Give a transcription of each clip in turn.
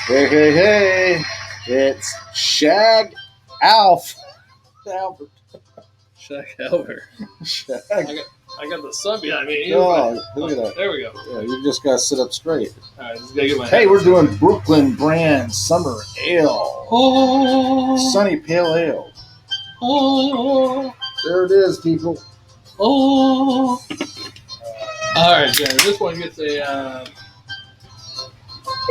Hey, hey, hey! It's Shag Alf. Albert. Shag Albert. Shag. I got the sun behind me. Oh, look at that. There we go. Yeah, you just got to sit up straight. All right, just gotta get my Hey, head. we're doing Brooklyn brand summer ale. Oh, Sunny Pale Ale. oh, There it is, people. oh. All right, Jen. This one gets a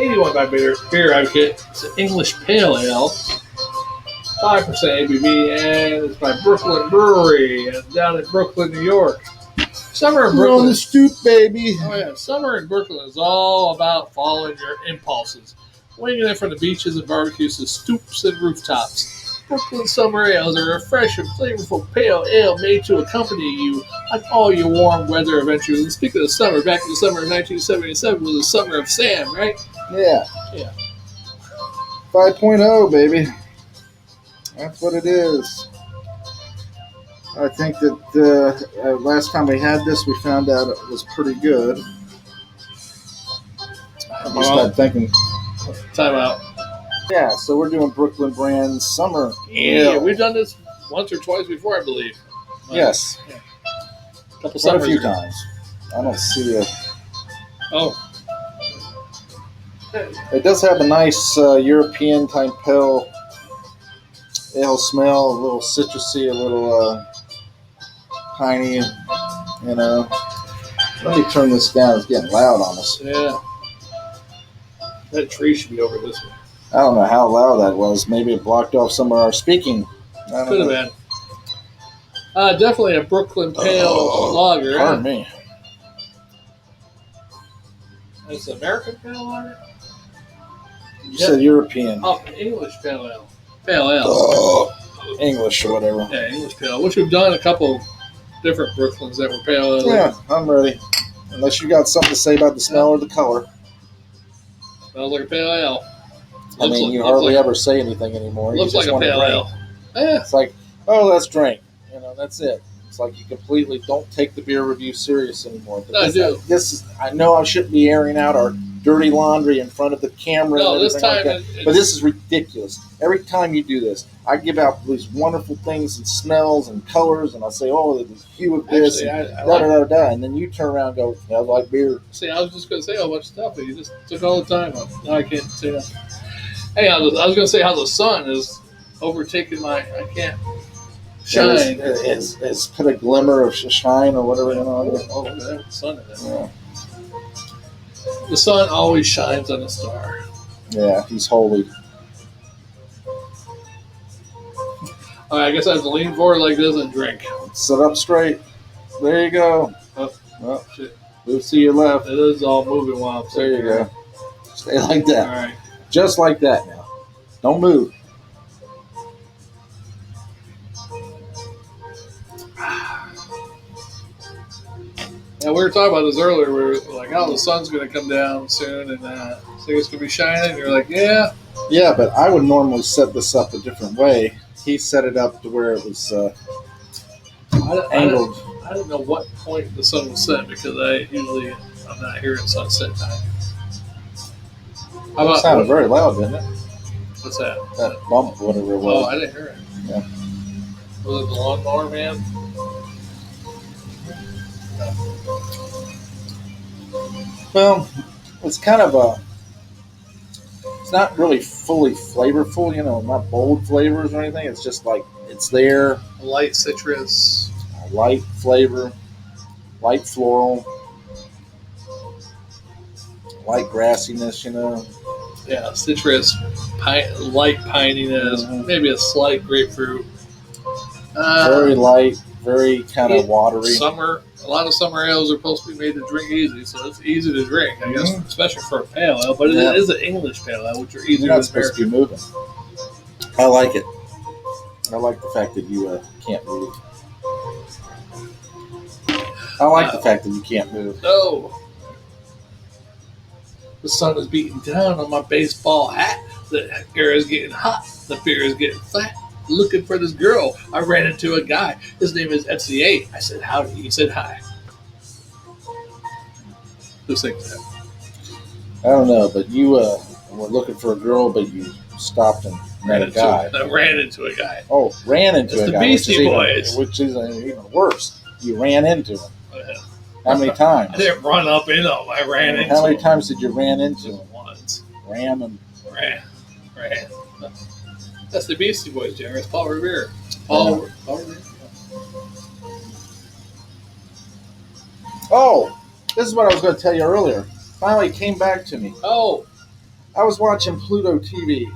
81 by Beer Advocate. It's an English Pale Ale. 5% ABV, and it's by Brooklyn Brewery down in Brooklyn, New York. Summer in We're on Brooklyn. the stoop, baby. Oh yeah, summer in Brooklyn is all about following your impulses, winging it from the beaches and barbecues to stoops and rooftops. Brooklyn summer ales are a refreshing, flavorful pale ale made to accompany you on all your warm weather adventures. And speaking of summer, back in the summer of 1977 was the summer of Sam, right? Yeah. Yeah. 5.0, baby. That's what it is. I think that last time we had this, we found out it was pretty good. I just got thinking. Time out. Yeah, so we're doing Brooklyn brand summer. Yeah, we've done this once or twice before, I believe. Yes. Yeah. A couple Quite a summers few ago. times. I don't see it. Oh. It does have a nice European type pale ale smell, a little citrusy, a little piney, you know. Let me turn this down. It's getting loud on us. Yeah. That tree should be over this way. I don't know how loud that was. Maybe it blocked off some of our speaking. Could have been. Definitely a Brooklyn Pale Lager. Pardon me. It's an American Pale Lager? You said European. Oh, English Pale Ale. Pale Ale. English or whatever. Yeah, English Pale Ale. Which we've done a couple different Brooklyns that were Pale Ale. Yeah, I'm ready. Unless you got something to say about the smell or the color. Smells like a Pale Ale. I mean, you hardly ever say anything anymore. Looks you like just a want to Pale drink. Ale. Yeah. It's like, oh, let's drink. You know, that's it. It's like you completely don't take the beer review serious anymore. But No, I do. I know I shouldn't be airing out our dirty laundry in front of the camera. No, and this everything time like that. But this is ridiculous. Every time you do this, I give out these wonderful things and smells and colors, and I say, oh, the hue of this, Actually, and da-da-da-da, and then you turn around and go, I like beer. See, I was just going to say a bunch of stuff, but you just took all the time up. Now I can't say that. Hey, I was going to say how the sun is overtaking I can't shine. It's put a glimmer of shine or whatever. You know. Oh, look at that with the sun in it. Yeah. The sun always shines on a star. Yeah, he's holy. All right, I guess I have to lean forward like this and drink. Sit up straight. There you go. Oh, shit. Move to your left. It is all moving while I'm There sitting you here. go. Stay like All that. right. Just like that now. Don't move. Now, we were talking about this earlier. We were like, oh, the sun's going to come down soon, and so it's going to be shining. And you're like, yeah. Yeah, but I would normally set this up a different way. He set it up to where it was angled. I didn't know what point the sun was set because I'm not here at sunset time. How It about sounded very loud, didn't it? what's that? That bump, whatever it Oh, was. I didn't hear it. Yeah. Was it the lawnmower man? Well, it's kind of it's not really fully flavorful, you know, not bold flavors or anything. It's just like, it's there, A light citrus. a light flavor, light floral, light grassiness, you know. Yeah, citrus, light pininess, Mhm. maybe a slight grapefruit. Very light, very kind of watery. A lot of summer ales are supposed to be made to drink easy, so it's easy to drink, I guess, especially for a pale ale. But Yeah. it is an English pale ale, which are easier You're not to supposed to prepare. be moving. I like it. I like the fact that you can't move. I like the fact that you can't move. No. The sun is beating down on my baseball hat. The air is getting hot. The beer is getting flat. Looking for this girl. I ran into a guy. His name is FCA. I said howdy. He said hi. Who sings that? I don't know, but you were looking for a girl, but you stopped and met a guy. Ran into a guy. Oh, ran into It's a the guy, Beastie Boys. which is even worse. You ran into him. Yeah. How many times? I didn't run up in him. I ran into him. How many times did you ran into him? Once. Ran. That's the Beastie Boys, Jammer. It's Paul Revere. Paul Revere. Oh, this is what I was going to tell you earlier. Finally came back to me. Oh. I was watching Pluto TV.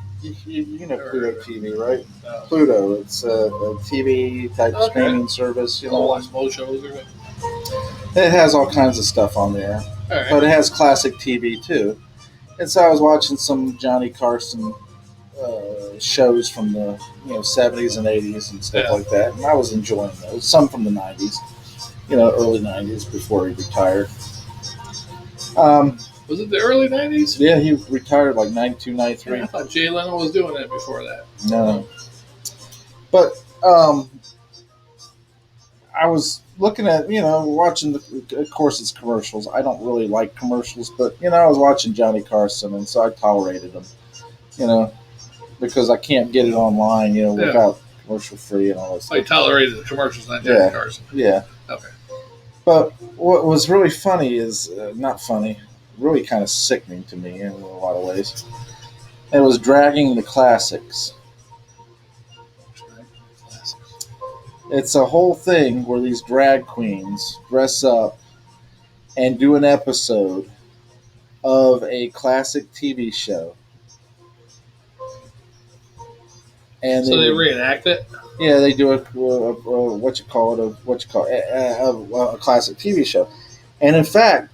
You know Pluto TV, right? No. Pluto. It's a TV type streaming service. I'll watch most shows. It has all kinds of stuff on there. Right. But it has classic TV too. And so I was watching some Johnny Carson shows from the 70s and 80s and stuff like that, and I was enjoying those. Some from the 90s, early 90s before he retired. Was it the early 90s? Yeah, he retired like 92, 93. I thought Jay Leno was doing that before that. No. But I was looking at, watching, of course it's commercials. I don't really like commercials, but, I was watching Johnny Carson, and so I tolerated him, because I can't get it online, without commercial free and all that stuff. I tolerated the commercials, not Johnny Carson. Yeah. Okay. But what was really funny is, not funny, really kind of sickening to me in a lot of ways. It was dragging the classics. It's a whole thing where these drag queens dress up and do an episode of a classic TV show. And so they reenact it? Yeah, they do a classic TV show. And in fact,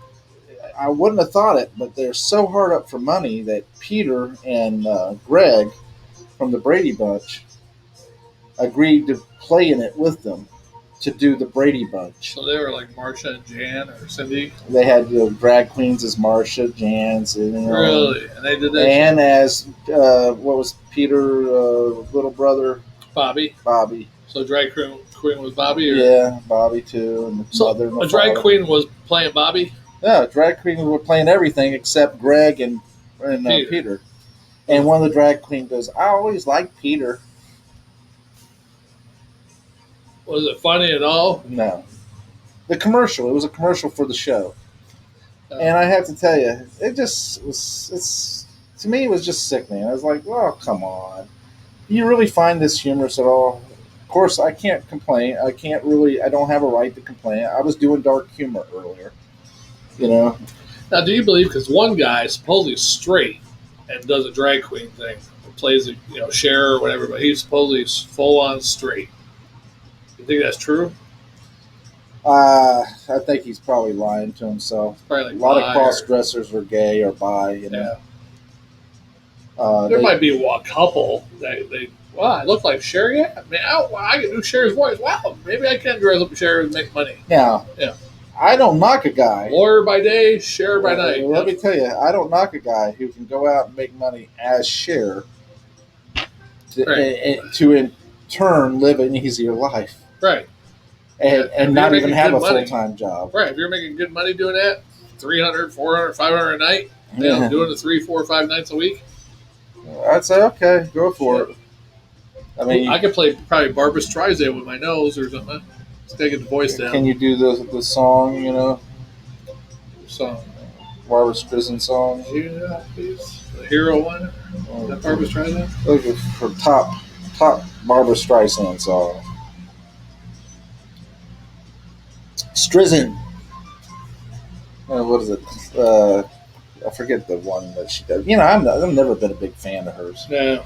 I wouldn't have thought it, but they're so hard up for money that Peter and Greg from the Brady Bunch agreed to play in it with them to do the Brady Bunch. So they were like Marsha and Jan or Cindy? They had drag queens as Marsha, Jan, really? And they did that? And as, what was Peter, little brother? Bobby. So drag queen was Bobby? Or? Yeah, Bobby too. And so a drag queen was playing Bobby? Yeah, drag queens were playing everything except Greg and Peter. And one of the drag queens goes, I always liked Peter. Was it funny at all? No. It was a commercial for the show. And I have to tell you, it just was, to me, it was just sickening. I was like, oh, come on. Do you really find this humorous at all? Of course, I can't complain. I don't have a right to complain. I was doing dark humor earlier. Now, do you believe, because one guy is supposedly straight and does a drag queen thing, plays a Cher or whatever, but he's supposedly full on straight. You think that's true? I think he's probably lying to himself. Probably a lot of cross-dressers are gay or bi, Yeah. There might be a couple that I look like Cher, yeah. Man, I can do Cher's voice. Wow, maybe I can dress up Cher and make money. Yeah. I don't knock a guy. Lawyer by day, Cher by night. Let me tell you, I don't knock a guy who can go out and make money as Cher to in turn live an easier life. Right. And not even have a full-time job. Right. If you're making good money doing that, 300, 400, 500 a night, doing it 3, 4, 5 nights a week, I'd say, okay, go for it. I mean, I could play probably Barbra Streisand with my nose or something. Just take the voice down. Can you do the song, Song. Barbra Streisand song? Yeah, please. The hero one? Is that Barbra Streisand? Looking for top Barbra Streisand song. Streisand. What is it? I forget the one that she does. I've never been a big fan of hers. No.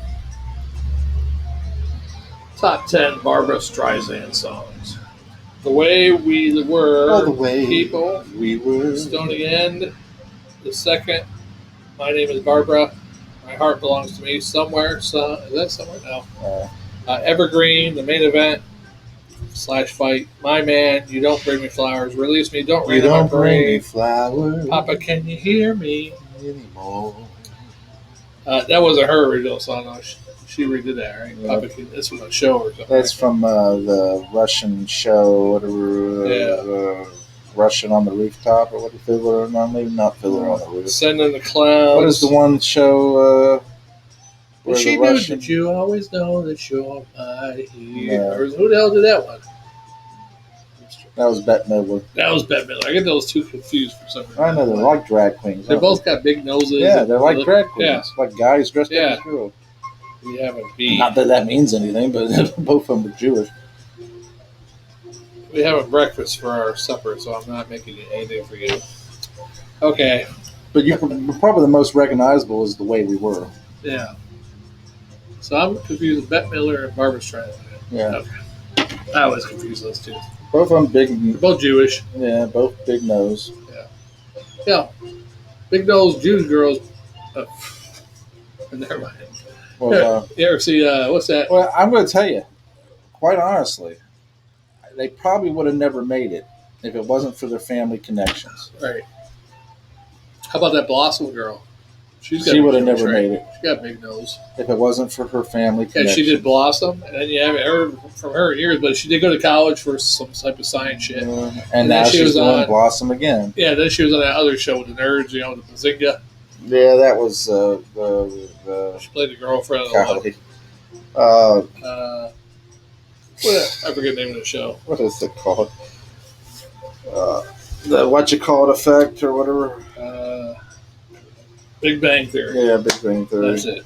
Top 10 Barbra Streisand songs. The Way We Were. Oh, The Way People. We Were. Stony End. The second. My Name is Barbara. My Heart Belongs to Me. Somewhere. Is that Somewhere? No. Evergreen. The Main Event. /Fight. My Man. You Don't Bring Me Flowers. Release Me. Don't Rain on My Parade. Bring me flowers. Papa, Can You Hear Me? Anymore. That wasn't her original song. No, she redid that, right? Yeah. Papa, this was a show or something. That's right? From the Russian show. Whatever. Russian on the Rooftop, or what? Fiddler on maybe not Fiddler on the Roof. Sending the Clouds. What is the one show? Well, where she the knew Russian? that you always know that you're my hero. No. Or who the hell did that one? That was Bette Midler. That was Bette Midler. I get those two confused for some reason. I know they're like drag queens. They aren't both got big noses. Yeah, they're like drag queens. Yeah. Like guys dressed Yeah. up as girls. We have a B. Not that that means anything, but both of them are Jewish. We have a breakfast for our supper, so I'm not making anything for you. Okay. But you probably the most recognizable is The Way We Were. Yeah. So I'm confused with Bette Midler and Barbra Streisand. Yeah. Okay. I always confuse those two. Both of them big. They're both Jewish. Yeah, both big nose. Yeah. Big nose Jewish girls. Never mind. Well, You ever see, what's that? well, I'm going to tell you, quite honestly, they probably would have never made it if it wasn't for their family connections. Right. How about that Blossom girl? She would have never made it She got a big nose. if it wasn't for her family Yeah, connections. she did Blossom, and then you haven't heard from her in years, but she did go to college for some type of science shit. And now she she's was doing on- Blossom again. Yeah, then she was on that other show with the nerds, the Bazinga. Yeah, that was the She played the girlfriend of the golly. I forget the name of the show. What is it called? The what you call it effect or whatever. Big Bang Theory. Yeah, Big Bang Theory. That's it.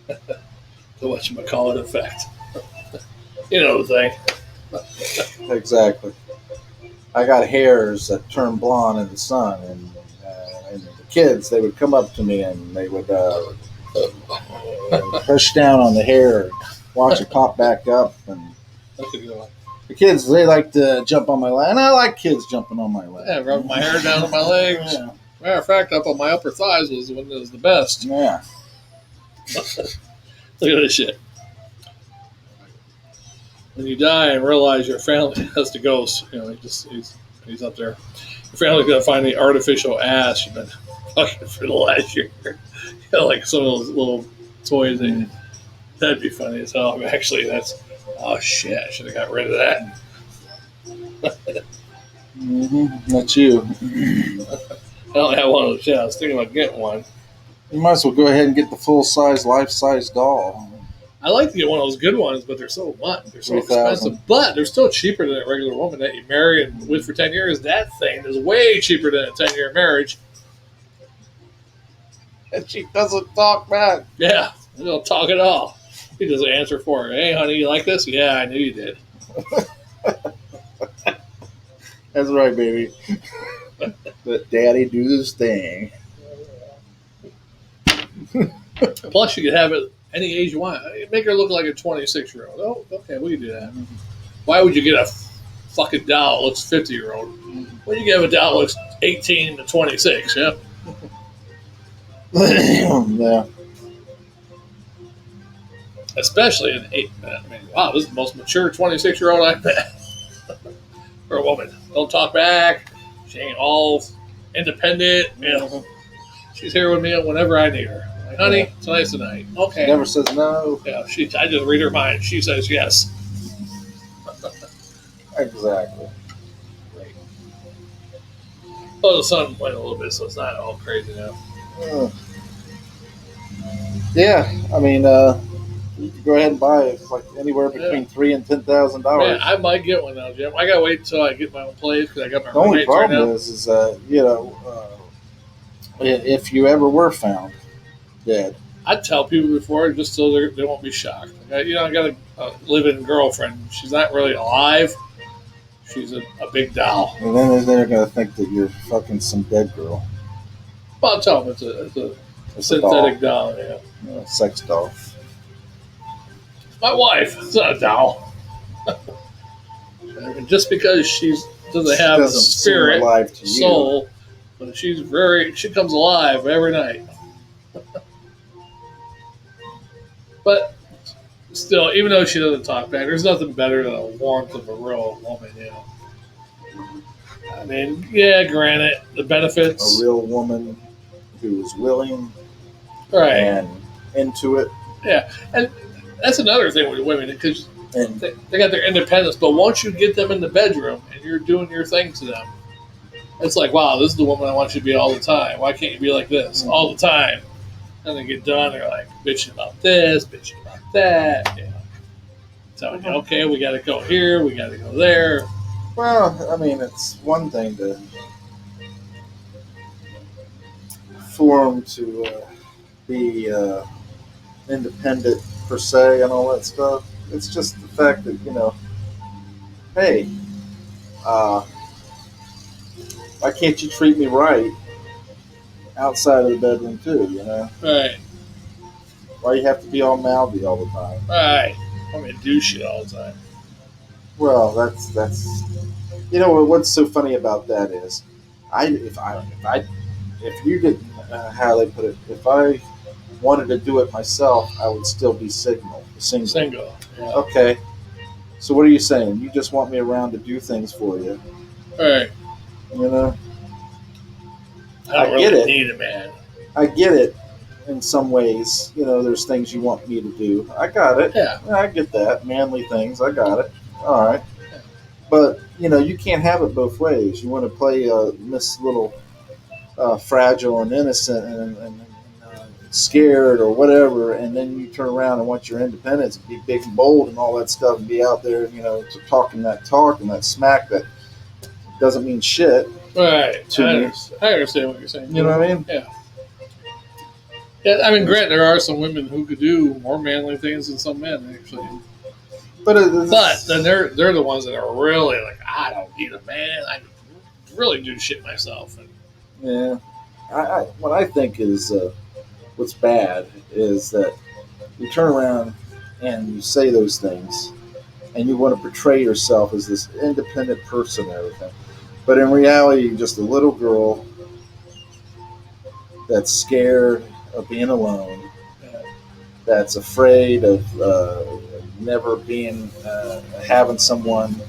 The whatchamacallit effect. You know the thing. Exactly. I got hairs that turn blonde in the sun, and the kids, they would come up to me and they would push down on the hair, watch it pop back up, and That's a good one. the kids, they like to jump on my lap, and I like kids jumping on my lap. Yeah, rub my hair down on my legs. Yeah. Matter of fact, up on my upper thighs was when it was the best. Yeah. Look at this shit. When you die and realize your family has to ghost, he's up there. Your family's gonna find the artificial ass you've been fucking for the last year. Like some of those little toys. That'd be funny as hell. Actually, oh shit! I should have got rid of that. That's you. I only have one of those. Yeah, I was thinking about getting one. You might as well go ahead and get the full-size, life-size doll. I like to get one of those good ones, but they're so much. They're so 3,000. expensive. But they're still cheaper than a regular woman that you marry and with for 10 years. That thing is way cheaper than a 10-year marriage. And she doesn't talk back. Yeah, they don't talk at all. He doesn't answer for her. Hey, honey, you like this? Yeah, I knew you did. That's right, baby. Let daddy do this thing. Plus, you could have it any age you want. Make her look like a 26-year-old. Oh, okay, we can do that. Why would you get a fucking doll that looks 50-year-old? Well, you get a doll that looks 18 to 26, yeah? Yeah. Especially in 8. I mean, wow, this is the most mature 26-year-old I've met. For a woman. Don't talk back. She ain't all independent. She's here with me whenever I need her. Like, honey, tonight's the night. Okay. She never says no. Yeah, I just read her mind. She says yes. Exactly. Well, the sun went a little bit, so it's not all crazy now. Yeah, I mean, you can go ahead and buy it. It's like anywhere between $3,000 and $10,000. Man, I might get one now, Jim. I gotta wait until I get my own place because I got my The only roommates right problem now. is if you ever were found dead, I'd tell people before just so they won't be shocked. I got a living girlfriend. She's not really alive. She's a big doll. and then they're going to think that you're fucking some dead girl. Well, I'll tell them it's a It's synthetic doll. Yeah. a sex doll. My wife. It's not a doll. And just because she doesn't have a Doesn't spirit, seem alive to you. soul, but she comes alive every night. But still, even though she doesn't talk back, there's nothing better than the warmth of a real woman, I mean, yeah, granted, the benefits. A real woman who is willing Right. and into it. Yeah. And that's another thing with women, because And they got their independence, but once you get them in the bedroom and you're doing your thing to them, It's like, wow, this is the woman I want you to be all the time. Why can't you be like this all the time? And they get done, they're like bitching about this, bitching about that. You know, telling you, okay, we got to go here, we got to go there. Well, I mean, it's one thing for them to be independent per se and all that stuff. It's just the fact that hey, uh, why can't you treat me right outside of the bedroom too? Right, Why you have to be all mouthy all the time? right. I mean, do shit all the time. Well, that's what's so funny about that is, if you didn't how they put it, if I wanted to do it myself, I would still be single. Single. Yeah. Okay, so what are you saying? You just want me around to do things for you? Right. You know, I don't get really it. need a man. I get it. In some ways, there's things you want me to do. I got it. Yeah. I get that. Manly things. I got it. All right. But, you can't have it both ways. You want to play Miss Little fragile and innocent and scared or whatever, and then you turn around and want your independence and be big and bold and all that stuff and be out there, talking that talk and that smack that doesn't mean shit. Right. To me. I understand what you're saying. You know what I mean? Yeah. Yeah, I mean, granted, there are some women who could do more manly things than some men, actually. But then they're the ones that are really like, I don't need a man. I really do shit myself. And, yeah, what I think is what's bad is that you turn around and you say those things, and you want to portray yourself as this independent person and everything, but in reality, you're just a little girl that's scared of being alone, that's afraid of never having someone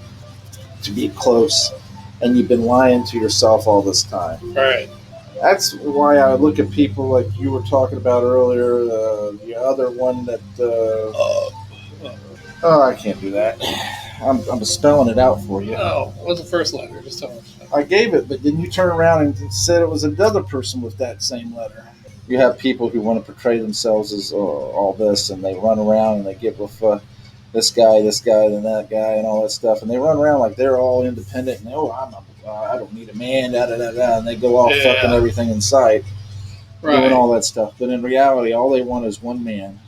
to be close, and you've been lying to yourself all this time. right. That's why I look at people like you were talking about earlier. The other one that I can't do that. I'm spelling it out for you. Oh, what's the first letter? Just tell me. I gave it, but then you turn around and said it was another person with that same letter. You have people who want to portray themselves as all this, and they run around and they get with this guy, then that guy, and all that stuff, and they run around like they're all independent and I don't need a man, da da da da, and they go off fucking everything in sight, doing all that stuff. But in reality, all they want is one man,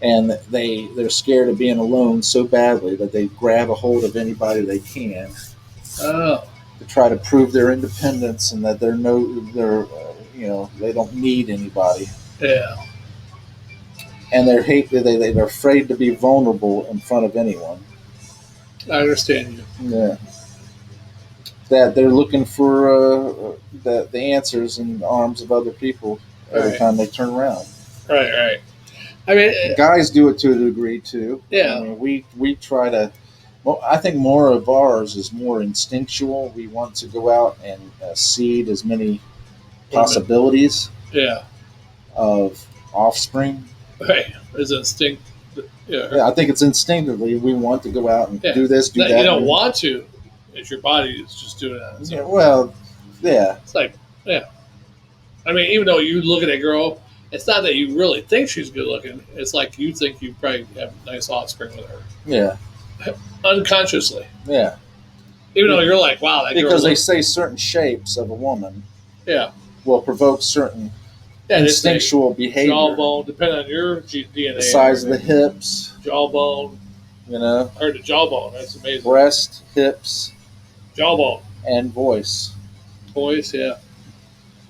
and they're scared of being alone so badly that they grab a hold of anybody they can. Oh. To try to prove their independence and that they don't need anybody. Yeah. And they're afraid to be vulnerable in front of anyone. I understand you. Yeah. That they're looking for the answers in the arms of other people every time they turn around. Right. I mean, guys do it to a degree too. Yeah. I mean, we try to. Well, I think more of ours is more instinctual. We want to go out and seed as many possibilities. Yeah. Of offspring. Right. It's instinct. Yeah, I think it's instinctively we want to go out and do this, do that. You don't want to. It's your body is just doing it. Yeah, well, yeah. It's like, yeah. I mean, even though you look at a girl, it's not that you really think she's good looking. It's like you think you probably have nice offspring with her. Yeah. Unconsciously. Yeah. Even though you're like, wow, that girl. Because they say certain shapes of a woman. Yeah. Will provoke certain instinctual behavior. Jawbone, depending on your DNA. The size of the hips. Jawbone. I heard the jawbone. That's amazing. Breast, hips. Jawbone. And voice. Voice, yeah.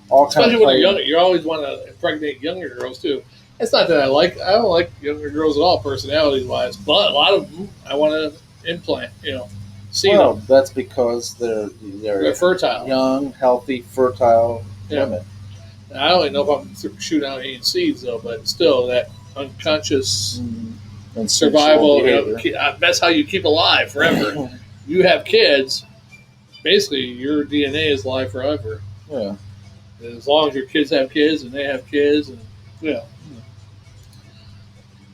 All especially when you're younger. You always want to impregnate younger girls too. It's not that I don't like younger girls at all, personality wise, but a lot of them I want to implant. See them. That's because they're fertile, young, healthy, fertile women. I don't even know if I'm shooting out any seeds though, but still that unconscious and survival. That's how you keep alive forever. You have kids, basically your DNA is alive forever. Yeah. As long as your kids have kids and they have kids, and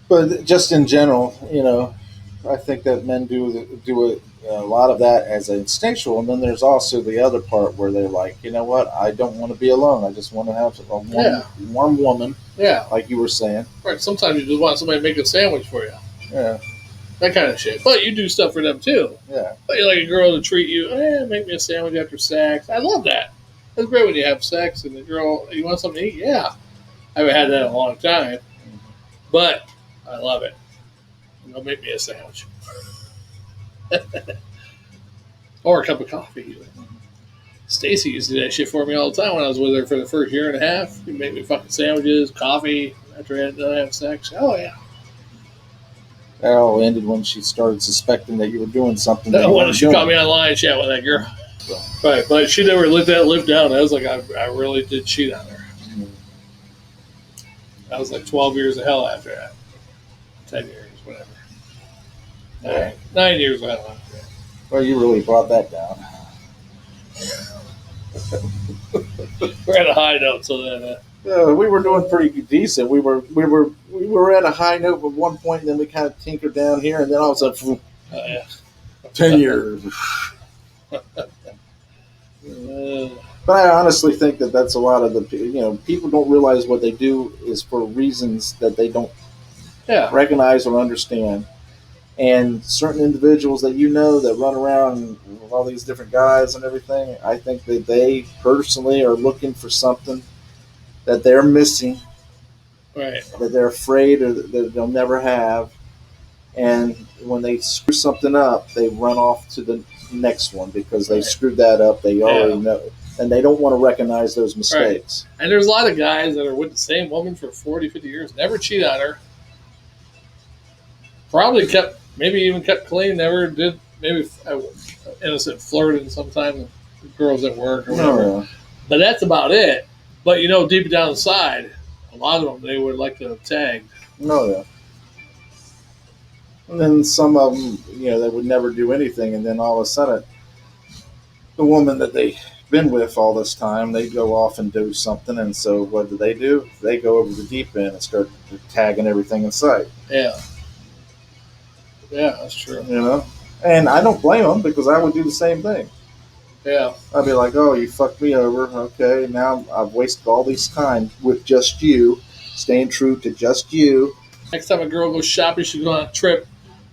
But just in general, I think that men a lot of that as instinctual, and then there's also the other part where they're like, you know what, I don't want to be alone. I just want to have a warm woman, Yeah. like you were saying. Right. Sometimes you just want somebody to make a sandwich for you. Yeah. That kind of shit. But you do stuff for them too. Yeah. But you like a girl to treat you, make me a sandwich after sex. I love that. It's great when you have sex and the girl, you want something to eat? Yeah. I haven't had that in a long time. But I love it. Go make me a sandwich. Or a cup of coffee. Stacy used to do that shit for me all the time when I was with her for the first year and a half. She'd make me fucking sandwiches, coffee after I had sex. Oh, yeah. That all ended when she started suspecting that you were doing something. When she caught me online chat with that girl. Right, but she never let that live down. I was like, I really did cheat on her. That was like 12 years of hell after that. 10 years, whatever. 9 years, I don't know. Well, you really brought that down. We're at a high note, so then. We were doing pretty decent. We were at a high note at one point, and then we kind of tinkered down here, and then all of a sudden, 10 years. But I honestly think that that's a lot of the people don't realize what they do is for reasons that they don't recognize or understand. And certain individuals that that run around with all these different guys and everything, I think that they personally are looking for something that they're missing, right? That they're afraid or that they'll never have. And when they screw something up, they run off to the next one because they screwed that up. They already know. And they don't want to recognize those mistakes. Right. And there's a lot of guys that are with the same woman for 40, 50 years, never cheat on her. Probably maybe even kept clean, never did, maybe innocent flirting sometimes with girls at work or whatever. Oh, yeah. But that's about it. But, deep down inside, a lot of them, they would like to tag. Oh, yeah. And then some of them, they would never do anything. And then all of a sudden, the woman that they've been with all this time, they go off and do something. And so what do? They go over the deep end and start tagging everything in sight. Yeah. Yeah, that's true. And I don't blame them because I would do the same thing. Yeah. I'd be like, oh, you fucked me over. Okay, now I've wasted all this time with just you, staying true to just you. Next time a girl goes shopping, she goes on a trip,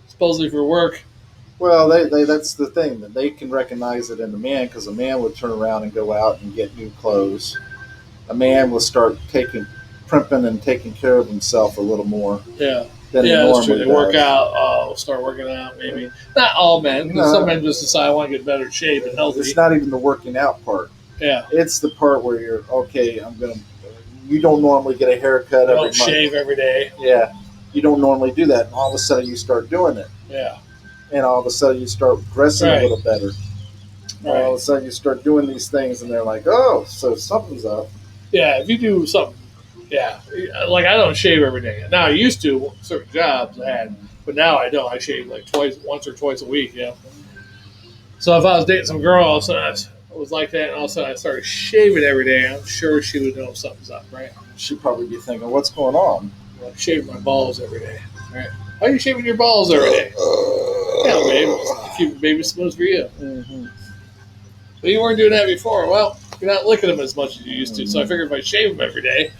supposedly for work. Well, that's the thing. That they can recognize it in the man because a man would turn around and go out and get new clothes. A man will start primping and taking care of himself a little more. Yeah. Than That's true. They work out, start working out, maybe. Not all men, because some men just decide I want to get better shape and healthy. It's not even the working out part. Yeah. It's the part where you're, you don't normally get a haircut every month. Don't shave every day. Yeah. You don't normally do that, and all of a sudden you start doing it. Yeah. And all of a sudden you start dressing a little better. Right. All of a sudden you start doing these things, and they're like, oh, so something's up. Yeah, if you do something. Yeah, like I don't shave every day. Now I used to, certain jobs I had, but now I don't. I shave like once or twice a week. Yeah. So if I was dating some girl, all of a sudden I was like that, and all of a sudden I started shaving every day, I'm sure she would know something's up, right? She'd probably be thinking, "What's going on?" I'm shaving my balls every day. Right? Why are you shaving your balls every day? Yeah, babe, just keep baby smooth for you. Mm-hmm. But you weren't doing that before. Well, you're not licking them as much as you used to. So I figured if I shave them every day,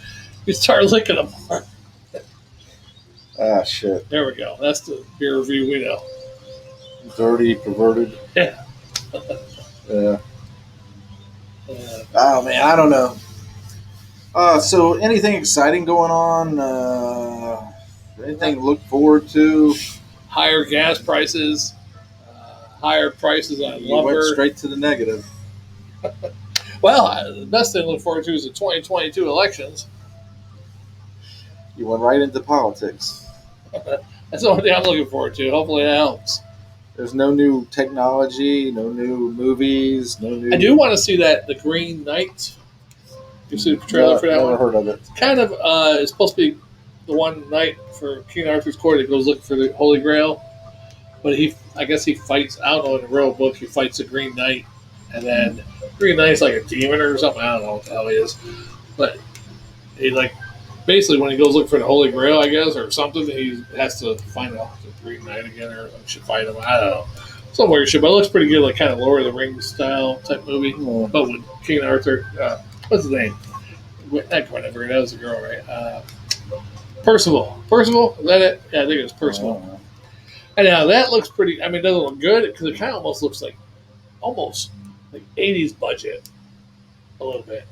you start licking them more. Ah, shit. There we go. That's the beer review we know. Dirty, perverted. Yeah. Yeah. Oh, man, I don't know. So anything exciting going on? Anything to look forward to? Higher gas prices. Higher prices on lumber. You went straight to the negative. Well, the best thing to look forward to is the 2022 elections. You went right into politics. That's the only thing I'm looking forward to. Hopefully that helps. There's no new technology, no new movies, no new... I do want to see The Green Knight. You see the trailer for that one? Never heard of it. Kind of, it's supposed to be the one knight for King Arthur's court that goes looking for the Holy Grail. But I guess he fights, I don't know, in the real book, he fights the Green Knight. And then Green Knight's like a demon or something. I don't know what the hell he is. But he basically when he goes looking for the Holy Grail, I guess, or something, he has to find out the Green Knight again, or should fight him. I don't know. Some weird shit, but it looks pretty good, like kind of Lord of the Rings style type movie. Yeah. But with King Arthur, what's his name? Not Guinevere, that was a girl, right? Percival. Percival? Is that it? Yeah, I think it was Percival. And now that looks pretty. I mean, it doesn't look good because it kind of almost looks like almost like 80s budget a little bit.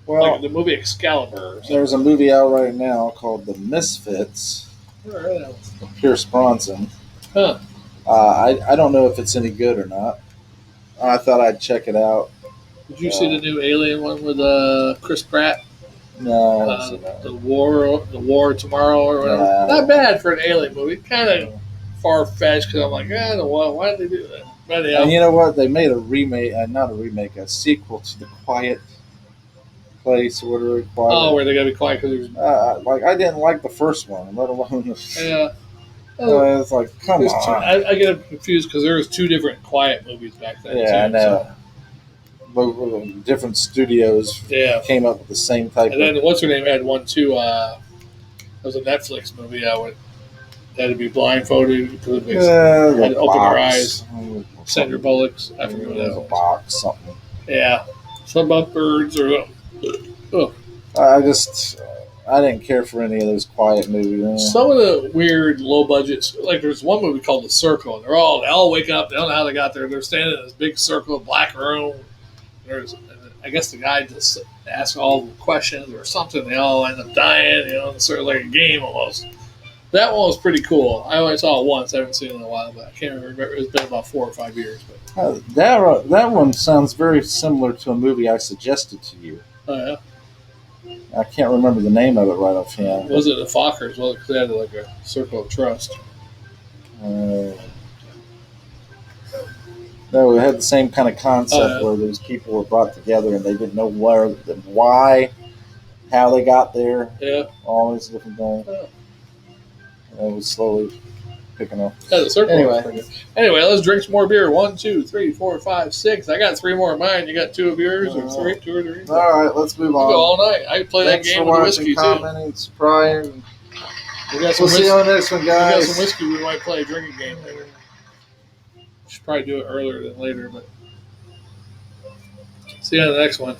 Well, like the movie Excalibur. There's a movie out right now called The Misfits. With Pierce Bronson. Huh. I don't know if it's any good or not. I thought I'd check it out. Did you see the new Alien one with Chris Pratt? No. The War Tomorrow or whatever. Not bad for an Alien movie. Kind of far fetched because I'm like, why did they do that? But, and you know what? They made a remake, not a remake, a sequel to The Quiet Place or whatever. Where they gotta be quiet because there's. Like I didn't like the first one, let alone. Yeah. It's like, come on. I get confused because there was two different Quiet movies back then. Yeah, I know. But different studios came up with the same type. And then what's her name had one too. It was a Netflix movie. Had to be blindfolded because had to open her eyes. Sandra Bullock's. I forget what that was. A box, something. Yeah, something about birds or. I didn't care for any of those Quiet movies. Some of the weird low budgets, like there's one movie called The Circle, and they all wake up. They don't know how they got there. They're standing in this big circle, black room. I guess the guy just asks all the questions or something. They all end up dying. It's sort of like a game almost. That one was pretty cool. I only saw it once. I haven't seen it in a while, but I can't remember. It's been about 4 or 5 years. But that one sounds very similar to a movie I suggested to you. Oh yeah. I can't remember the name of it right offhand. Was it the Fockers? Well, because they had like a circle of trust. No, it had the same kind of concept where those people were brought together and they didn't know why, how they got there. Yeah. All these different things. Yeah. And it was slowly picking up. Yeah, the circle. Anyway, let's drink some more beer. 1, 2, 3, 4, 5, 6. I got 3 more of mine. You got 2 of yours or 3, 2 or 3? All right, let's move on. We go all night. I can play that game with the whiskey commenting, subscribing. We'll see you on the next one, guys. We got some whiskey. We might play a drinking game later. Should probably do it earlier than later, but see you on the next one.